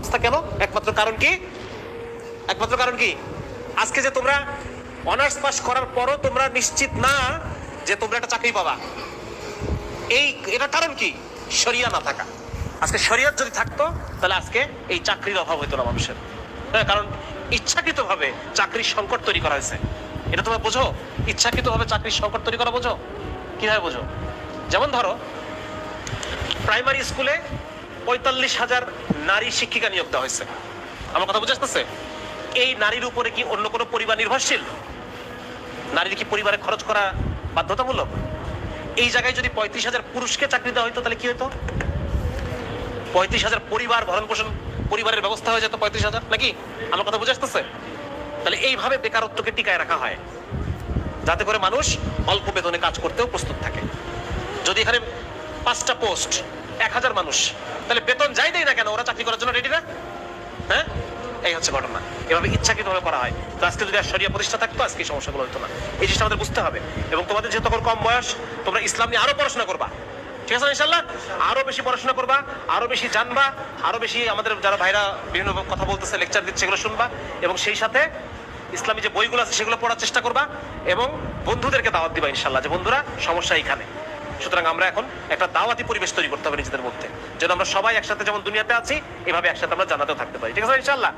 অবস্থা কেন? একমাত্র কারণ কি? একমাত্র কারণ কি? আজকে যে তোমরা অনার্স পাস করার পরও তোমরা নিশ্চিত না যে তোমরা একটা চাকরি পাবা, এটা কারণ কি? শরিয়া না থাকা। আজকে শরিয়ত যদি থাকতো তাহলে আজকে এই চাকরির অভাব হইতো না মানুষের। হ্যাঁ, কারণ ইচ্ছাকৃতভাবে চাকরির সংকট তৈরি করা হয়েছে। এটা তোমরা বোঝো? ইচ্ছাকৃতভাবে চাকরির সংকট তৈরি করা বোঝো? কিভাবে বোঝো? যেমন ধরো, প্রাইমারি স্কুলে ৪৫,০০০ নারী শিক্ষিকা নিয়োগ দেওয়া হয়েছে। আমার কথা বুঝে আসতেছে? এই নারীর উপরে কি অন্য কোনো পরিবার নির্ভরশীল? নারীর কি পরিবারে খরচ করা বাধ্যতামূলক? এই জায়গায় যদি ৩৫,০০০ পুরুষকে চাকরি দেওয়া হইতো তাহলে কি হতো? ৩৫,০০০ পরিবার ভরণ পোষণ, পরিবারের ব্যবস্থা হয়ে যেত ৩৫,০০০, নাকি? আমার কথা বুঝে আসতেছে? তাহলে এইভাবে বেকারত্বকে টিকায় রাখা হয়, যাতে করে মানুষ অল্প বেতনে কাজ করতেও প্রস্তুত থাকে। যদি এখানে ৫টা পোস্ট, ১,০০০ মানুষ, তাহলে বেতন যাই দেয় না কেন, ওরা চাকরি করার জন্য রেডি না? হ্যাঁ, এই হচ্ছে ঘটনা। এভাবে ইচ্ছাকৃতভাবে করা হয়। তো আজকে যদি শরিয়া প্রতিষ্ঠা থাকতো আজকে এই সমস্যাগুলো হতো না। এই জিনিসটা আমাদের বুঝতে হবে। এবং তোমাদের যেহেতু তখন কম বয়স, তোমরা ইসলাম নিয়ে আরো পড়াশোনা করবা, ঠিক আছে ইনশাআল্লাহ? আরো বেশি পড়াশোনা করবা, আরো বেশি জানবা, আরো বেশি আমাদের যারা ভাইরা বিভিন্ন কথা বলতেছে, লেকচার দিচ্ছে, এগুলো শুনবা, এবং সেই সাথে ইসলামী যে বইগুলো আছে সেগুলো পড়ার চেষ্টা করবা, এবং বন্ধুদেরকে দাওয়াত দিবা ইনশাআল্লাহ, যে বন্ধুরা সমস্যা এইখানে। সুতরাং আমরা এখন একটা দাওয়াতি পরিবেশ তৈরি করতে হবে নিজেদের মধ্যে, যেন আমরা সবাই একসাথে যেমন দুনিয়াতে আছি এভাবে একসাথে আমরা জানাতেও থাকতে পারি, ঠিক আছে ইনশাআল্লাহ?